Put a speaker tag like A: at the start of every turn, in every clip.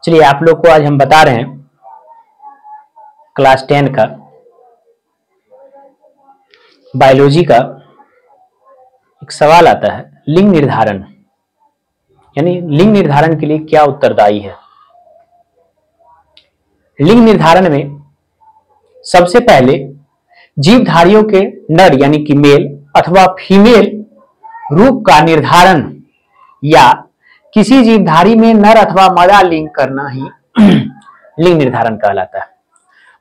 A: चलिए आप लोग को आज हम बता रहे हैं क्लास 10 का बायोलॉजी का एक सवाल आता है, लिंग निर्धारण, यानी लिंग निर्धारण के लिए क्या उत्तरदायी है। लिंग निर्धारण में सबसे पहले जीवधारियों के नर यानी कि मेल अथवा फीमेल रूप का निर्धारण या किसी जीवधारी में नर अथवा मादा लिंग करना ही लिंग निर्धारण कहलाता है।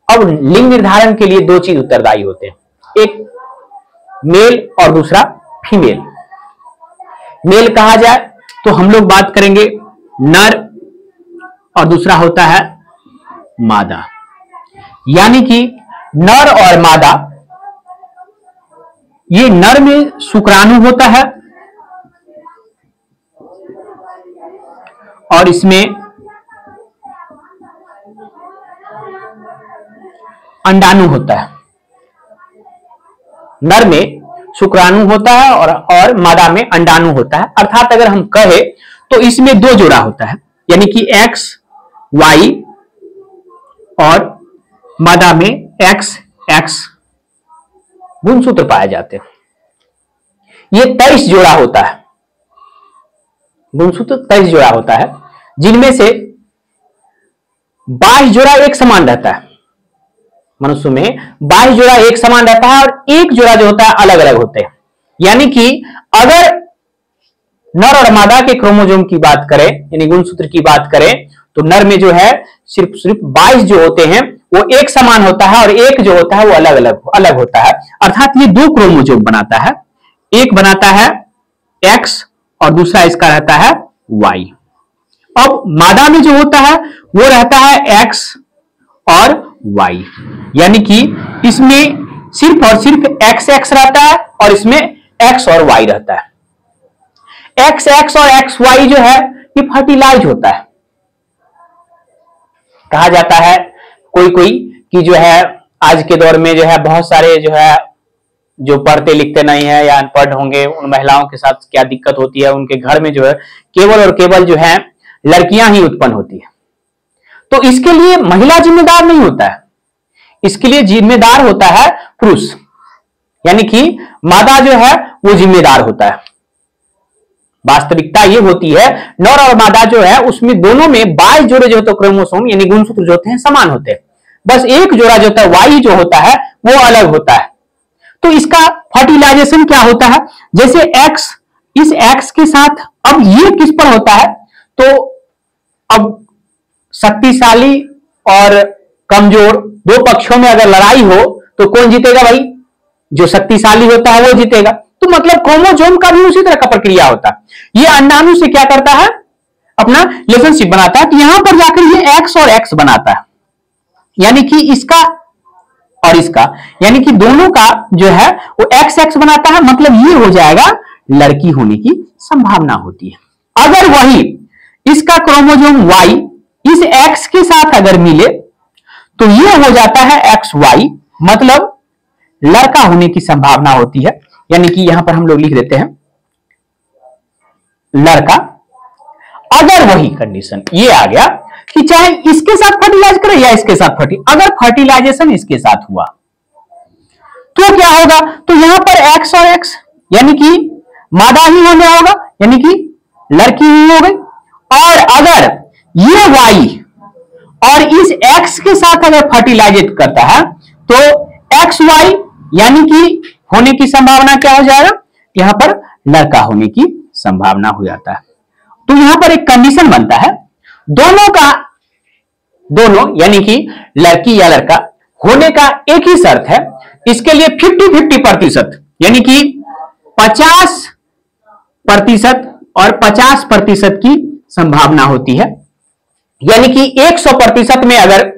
A: अब लिंग निर्धारण के लिए दो चीज उत्तरदायी होते हैं, एक मेल और दूसरा फीमेल। मेल कहा जाए तो हम लोग बात करेंगे नर और दूसरा होता है मादा, यानी कि नर और मादा, ये नर में शुक्राणु होता है और इसमें अंडाणु होता है। नर में शुक्राणु होता है और मादा में अंडाणु होता है। अर्थात अगर हम कहें तो इसमें दो जोड़ा होता है, यानी कि एक्स वाई और मादा में एक्स एक्स गुणसूत्र पाए जाते हैं। ये 23 जोड़ा होता है, गुणसूत्र 23 जोड़ा होता है, जिनमें से 22 जोड़ा एक समान रहता है। मनुष्य में 22 जोड़ा एक समान रहता है और एक जोड़ा जो होता है अलग अलग होते हैं। यानी कि अगर नर और मादा के क्रोमोसोम की बात करें, यानी गुणसूत्र की बात करें, तो नर में जो है सिर्फ 22 जो होते हैं वो एक समान होता है और एक जो होता है वो अलग होता है। अर्थात ये दो क्रोमोसोम बनाता है, एक बनाता है एक्स और दूसरा इसका रहता है वाई। अब मादा में जो होता है वो रहता है एक्स और वाई, यानी कि इसमें सिर्फ और सिर्फ एक्स एक्स रहता है और इसमें एक्स और वाई रहता है। एक्स एक्स और एक्स वाई जो है ये फर्टिलाइज होता है। कहा जाता है कोई कि जो है आज के दौर में जो है बहुत सारे जो है जो पढ़ते लिखते नहीं है या अनपढ़ होंगे, उन महिलाओं के साथ क्या दिक्कत होती है, उनके घर में जो है केवल और केवल जो है लड़कियां ही उत्पन्न होती है। तो इसके लिए महिला जिम्मेदार नहीं होता है, इसके लिए जिम्मेदार होता है पुरुष, यानी कि मादा जो है वो जिम्मेदार होता है। वास्तविकता ये होती है नर और मादा जो है उसमें दोनों में 22 जोड़े जो होते हैं क्रोमोसोम यानी गुणसूत्र जो होते हैं समान होते हैं, बस एक जोड़ा जो होता है वाई जो होता है वो अलग होता है। तो इसका फर्टिलाइजेशन क्या होता है, जैसे एक्स इस एक्स के साथ अब ये किस पर होता है, तो अब शक्तिशाली और कमजोर दो पक्षों में अगर लड़ाई हो तो कौन जीतेगा भाई, जो शक्तिशाली होता है वो जीतेगा। तो मतलब क्रोमोसोम का भी उसी तरह का प्रक्रिया होता है। ये अंडाणु से क्या करता है, अपना रिलेशनशिप बनाता है, तो यहां पर जाकर ये एक्स और एक्स बनाता है, यानी कि इसका और इसका, यानी कि दोनों का जो है वो एक्स एक्स बनाता है। मतलब ये हो जाएगा लड़की होने की संभावना होती है। अगर वही इसका क्रोमोसोम वाई इस एक्स के साथ अगर मिले तो ये हो जाता है एक्स वाई, मतलब लड़का होने की संभावना होती है। यानी कि यहां पर हम लोग लिख देते हैं लड़का। अगर वही कंडीशन ये आ गया कि चाहे इसके साथ फर्टिलाइज करे या इसके साथ अगर फर्टिलाइजेशन इसके साथ हुआ तो क्या होगा, तो यहां पर एक्स और एक्स यानी कि मादा ही होने होगा, यानी कि लड़की ही हो गई। और अगर ये वाई और इस एक्स के साथ अगर फर्टिलाइजेट करता है तो एक्स वाई यानी कि होने की संभावना क्या हो जाएगा, यहां पर लड़का होने की संभावना हो जाता है। तो यहां पर एक कंडीशन बनता है, दोनों यानी कि लड़की या लड़का होने का एक ही शर्त है, इसके लिए 50-50% यानी कि 50% और 50% की संभावना होती है। यानी कि 100% में अगर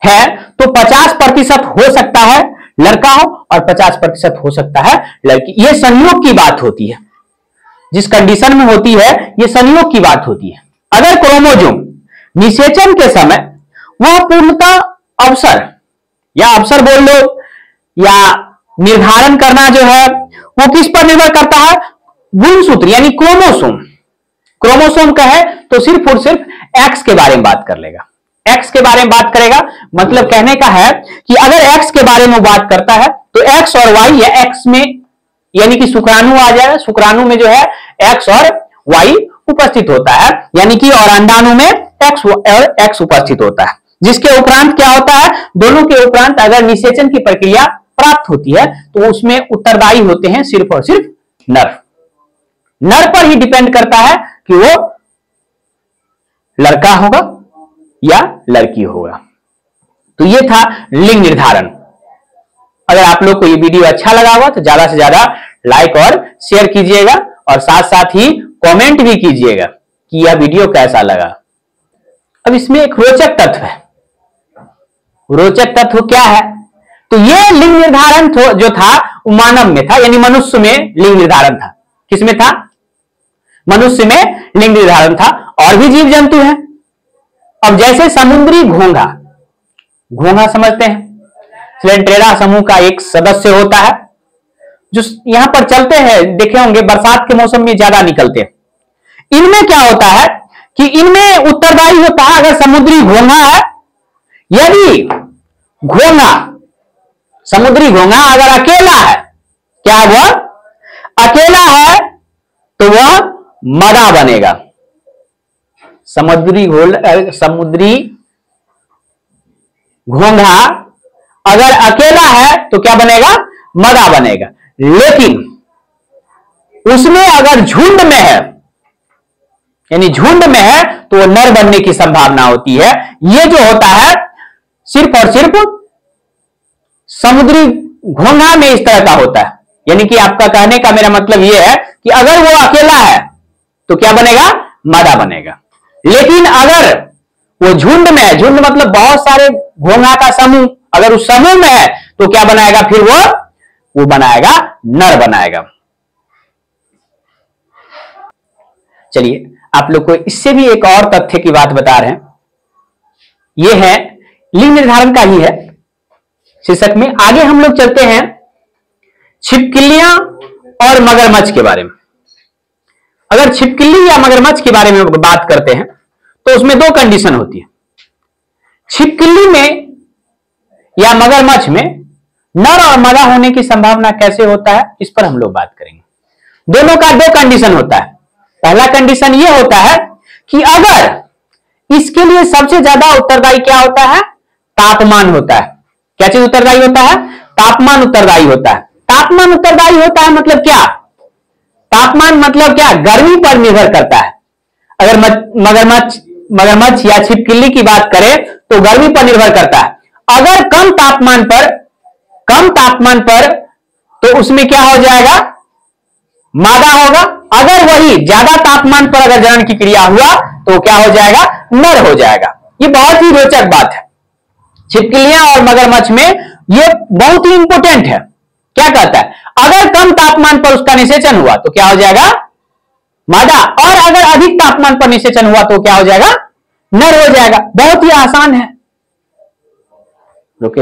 A: है तो 50% हो सकता है लड़का हो और 50% हो सकता है लड़की। यह संयोग की बात होती है, जिस कंडीशन में होती है यह संयोग की बात होती है। अगर क्रोमोसोम निषेचन के समय वह पूर्णतः अवसर बोल लो या निर्धारण करना जो है वो किस पर निर्भर करता है, गुणसूत्र यानी क्रोमोसोम का है तो सिर्फ और सिर्फ एक्स के बारे में बात कर लेगा, एक्स के बारे में बात करेगा। मतलब कहने का है कि अगर एक्स के बारे में बात करता है तो एक्स और वाई या एक्स में यानी कि शुक्राणु आ जाएगा, शुक्राणु में जो है एक्स और वाई उपस्थित होता है, यानी कि और अंडाणु में एक्स और एक्स उपस्थित होता है। जिसके उपरांत क्या होता है, दोनों के उपरांत अगर निषेचन की प्रक्रिया प्राप्त होती है तो उसमें उत्तरदायी होते हैं सिर्फ और सिर्फ नर। नर पर ही डिपेंड करता है कि वो लड़का होगा या लड़की होगा। तो ये था लिंग निर्धारण। अगर आप लोग को ये वीडियो अच्छा लगा हुआ तो ज्यादा से ज्यादा लाइक और शेयर कीजिएगा और साथ साथ ही कमेंट भी कीजिएगा कि यह वीडियो कैसा लगा। अब इसमें एक रोचक तत्व है। रोचक तत्व क्या है, तो ये लिंग निर्धारण जो था वो मानव में था, यानी मनुष्य में लिंग निर्धारण था। किसमें था, मनुष्य में लिंग निर्धारण था। और भी जीव जंतु हैं। अब जैसे समुद्री घोंघा, घोंघा समझते हैं, स्लेंट्रेरा समूह का एक सदस्य होता है जो यहां पर चलते हैं, देखे होंगे बरसात के मौसम में ज्यादा निकलते हैं। इनमें क्या होता है कि इनमें उत्तरदायी होता है अगर समुद्री घोंघा है, यदि घोंघा समुद्री घोंघा अगर अकेला है, क्या वह अकेला है तो वह मदा बनेगा। समुद्री घोंघा अगर अकेला है तो क्या बनेगा, मदा बनेगा। लेकिन उसमें अगर झुंड में है, यानी झुंड में है, तो वो नर बनने की संभावना होती है। ये जो होता है सिर्फ और सिर्फ समुद्री घोंघा में इस तरह का होता है। यानी कि आपका कहने का मेरा मतलब यह है कि अगर वो अकेला है तो क्या बनेगा, मादा बनेगा। लेकिन अगर वो झुंड में है, झुंड मतलब बहुत सारे घोंघा का समूह, अगर उस समूह में है तो क्या बनाएगा, फिर वो बनाएगा, नर बनाएगा। चलिए आप लोग को इससे भी एक और तथ्य की बात बता रहे हैं। यह है लिंग निर्धारण का ही है शीर्षक में। आगे हम लोग चलते हैं छिपकलियां और मगरमच्छ के बारे में। अगर छिपकली या मगरमच्छ के बारे में बात करते हैं तो उसमें दो कंडीशन होती है। छिपकली में या मगरमच्छ में नर और मादा होने की संभावना कैसे होता है, इस पर हम लोग बात करेंगे। दोनों का दो कंडीशन होता है। पहला कंडीशन यह होता है कि अगर इसके लिए सबसे ज्यादा उत्तरदायी क्या होता है, तापमान होता है। क्या चीज उत्तरदायी होता है, तापमान उत्तरदायी होता है। तापमान उत्तरदायी होता है मतलब क्या, तापमान मतलब क्या, गर्मी पर निर्भर करता है। अगर मगरमच्छ या छिपकली की बात करें तो गर्मी पर निर्भर करता है। अगर कम तापमान पर तो उसमें क्या हो जाएगा, मादा होगा। अगर वही ज्यादा तापमान पर अगर जनन की क्रिया हुआ तो क्या हो जाएगा, नर हो जाएगा। ये बहुत ही रोचक बात है। छिपकलियां और मगरमच्छ में ये बहुत ही इंपॉर्टेंट है। क्या कहता है, अगर कम तापमान पर उसका निषेचन हुआ तो क्या हो जाएगा, मादा, और अगर अधिक तापमान पर निषेचन हुआ तो क्या हो जाएगा, नर हो जाएगा। बहुत ही आसान है।